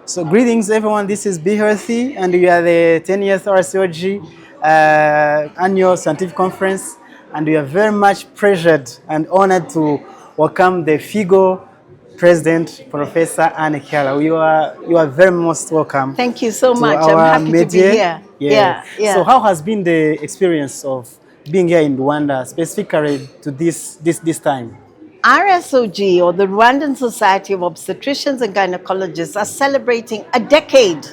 So greetings everyone, this is Be Healthy and we are the 10th RCOG annual scientific conference, and we are very much pleasured and honored to welcome the FIGO President, Professor Kihara. You are very most welcome. Thank you so much. I'm happy to be here. Yeah. So how has been the experience of being here in Rwanda, specifically to this time? RSOG, or the Rwandan Society of Obstetricians and Gynaecologists, are celebrating a decade.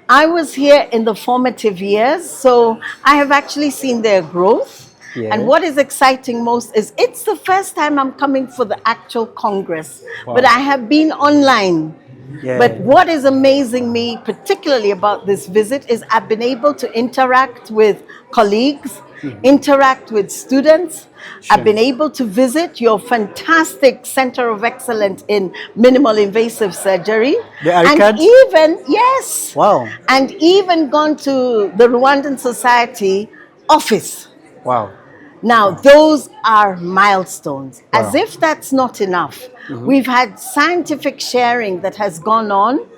I was here in the formative years, so I have actually seen their growth. Yeah. And what is exciting most is it's the first time I'm coming for the actual Congress, but I have been online. Yeah. But what is amazing me, particularly about this visit, is I've been able to interact with colleagues, interact with students. Sure. I've been able to visit your fantastic Center of Excellence in Minimal Invasive Surgery. And even, yes. Wow. And even gone to the Rwandan Society office. Wow. Now, those are milestones. Wow. As if that's not enough. We've had scientific sharing that has gone on,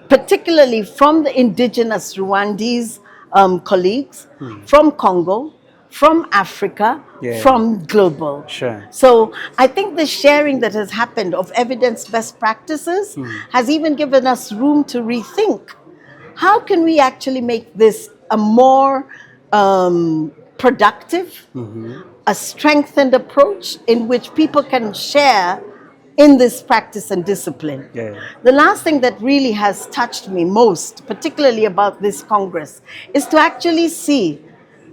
particularly from the indigenous Rwandese colleagues, from Congo, from Africa, from global. Sure. So I think the sharing that has happened of evidence-based practices has even given us room to rethink. How can we actually make this a more productive, a strengthened approach in which people can share in this practice and discipline? Yeah. The last thing that really has touched me most, particularly about this Congress, is to actually see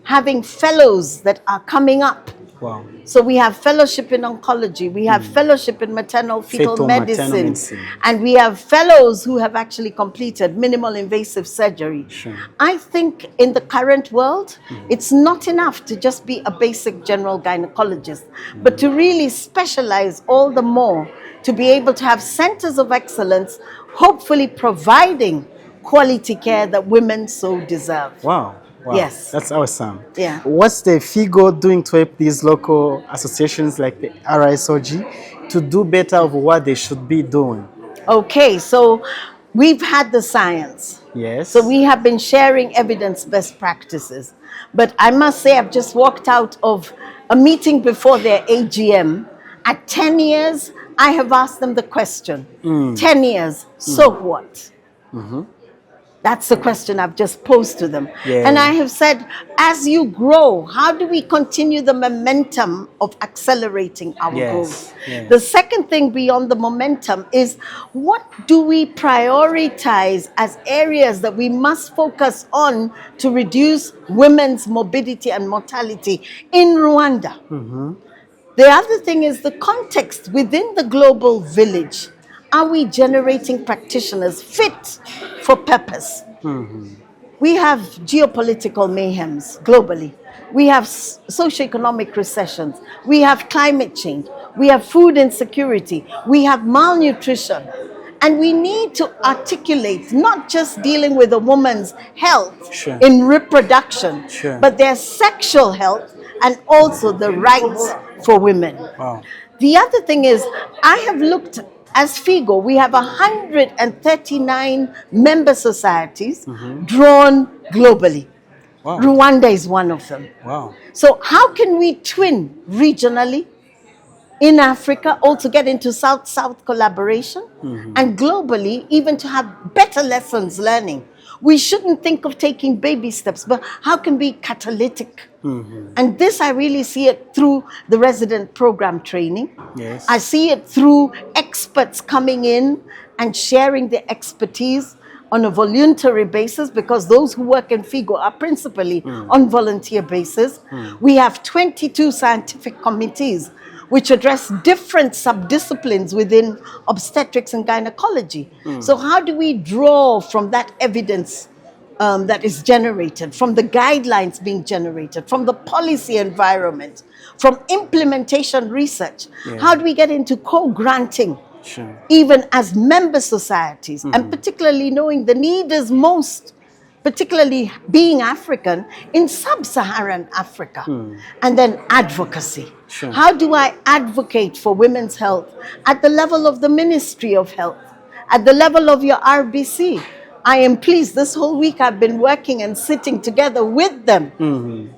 having fellows that are coming up. Wow. So we have fellowship in oncology, we have fellowship in maternal fetal medicine, and we have fellows who have actually completed minimal invasive surgery. Sure. I think in the current world, it's not enough to just be a basic general gynecologist, but to really specialize all the more, to be able to have centers of excellence, hopefully providing quality care that women so deserve. Wow. Wow, yes. That's awesome. Yeah. What's the FIGO doing to help these local associations like the RSOG to do better of what they should be doing? Okay, so we've had the science. Yes. So we have been sharing evidence-based practices. But I must say I've just walked out of a meeting before their AGM. At 10 years, I have asked them the question, 10 years, so what? That's the question I've just posed to them. Yeah. And I have said, as you grow, how do we continue the momentum of accelerating our growth? Yeah. The second thing beyond the momentum is, what do we prioritize as areas that we must focus on to reduce women's morbidity and mortality in Rwanda? The other thing is the context within the global village. Are we generating practitioners fit for purpose? We have geopolitical mayhems globally. We have socioeconomic recessions. We have climate change. We have food insecurity. We have malnutrition. And we need to articulate not just dealing with a woman's health in reproduction, but their sexual health and also the rights for women. Wow. The other thing is, I have looked. As FIGO, we have 139 member societies drawn globally. Wow. Rwanda is one of them. Wow. So how can we twin regionally in Africa, also get into South-South collaboration, and globally even to have better lessons learning? We shouldn't think of taking baby steps, but how can we be catalytic? And this, I really see it through the resident program training. Yes. I see it through experts coming in and sharing their expertise on a voluntary basis, because those who work in FIGO are principally on volunteer basis. We have 22 scientific committees which address different subdisciplines within obstetrics and gynecology. So how do we draw from that evidence that is generated, from the guidelines being generated, from the policy environment, from implementation research? How do we get into co-granting, even as member societies, and particularly knowing the need is most, particularly being African, in sub-Saharan Africa? And then advocacy. How do I advocate for women's health at the level of the Ministry of Health, At the level of your RBC, I am pleased. This whole week I've been working and sitting together with them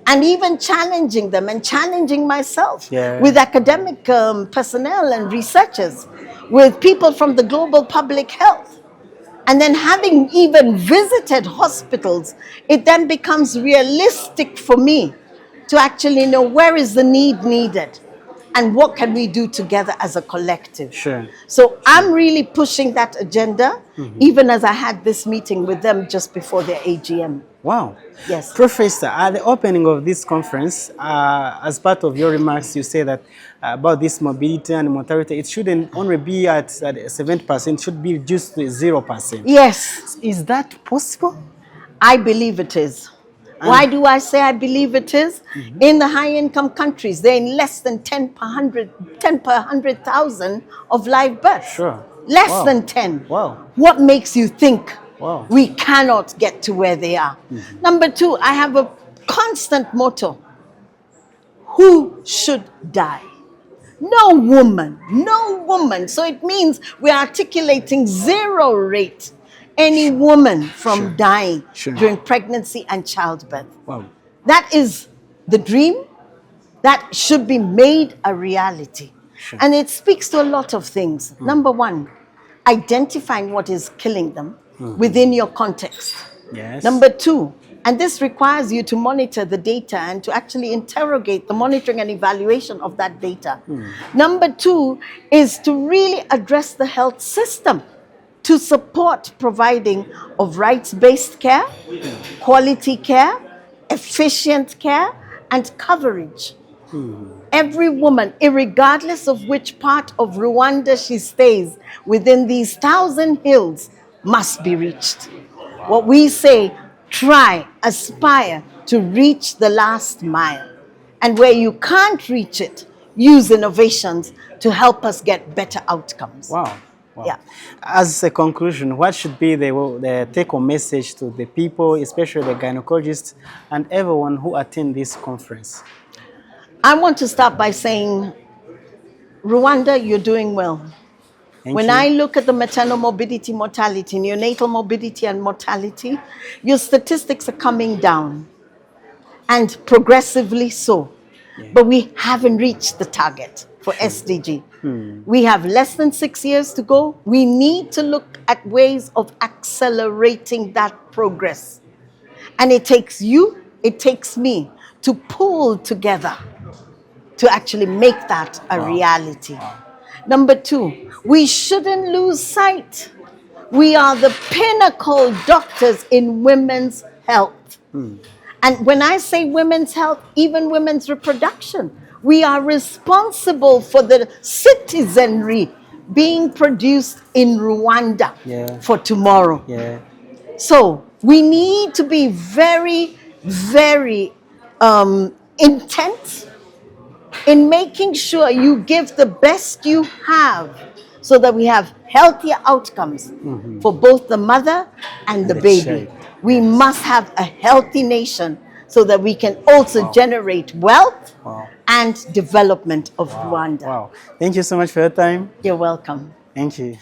and even challenging them and challenging myself with academic personnel and researchers, with people from the global public health. And then having even visited hospitals, it then becomes realistic for me to actually know where is the need needed and what can we do together as a collective. So I'm really pushing that agenda, even as I had this meeting with them just before their AGM. Wow. Yes. Professor, at the opening of this conference, as part of your remarks, you say that about this morbidity and mortality, it shouldn't only be at 70%, it should be reduced to 0%. Yes. Is that possible? I believe it is. Why do I say I believe it is? In the high-income countries, they're in less than 10 per 100,000 of live births. Less than 10. What makes you think we cannot get to where they are? Number two, I have a constant motto. Who should die? No woman. No woman. So it means we're articulating zero rate any woman from dying during pregnancy and childbirth. That is the dream that should be made a reality. And it speaks to a lot of things. Number one, identifying what is killing them within your context. Number two, and this requires you to monitor the data and to actually interrogate the monitoring and evaluation of that data. Number two is to really address the health system to support providing of rights-based care, quality care, efficient care, and coverage. Every woman, irregardless of which part of Rwanda she stays within these 1,000 hills, must be reached. What we say, try, aspire to reach the last mile. And where you can't reach it, use innovations to help us get better outcomes. Yeah. As a conclusion, what should be the take-home message to the people, especially the gynecologists and everyone who attend this conference? I want to start by saying, Rwanda, you're doing well. When I look at the maternal morbidity, mortality, neonatal morbidity and mortality, your statistics are coming down, and progressively so. But we haven't reached the target for SDG. We have less than 6 years to go. We need to look at ways of accelerating that progress. And it takes you, it takes me to pull together to actually make that a reality. Number two, we shouldn't lose sight. We are the pinnacle doctors in women's health. And when I say women's health, even women's reproduction, we are responsible for the citizenry being produced in Rwanda for tomorrow. So we need to be very, very intense in making sure you give the best you have so that we have healthier outcomes for both the mother and the baby. We must have a healthy nation so that we can also generate wealth and development of Rwanda. Thank you so much for your time. You're welcome. Thank you.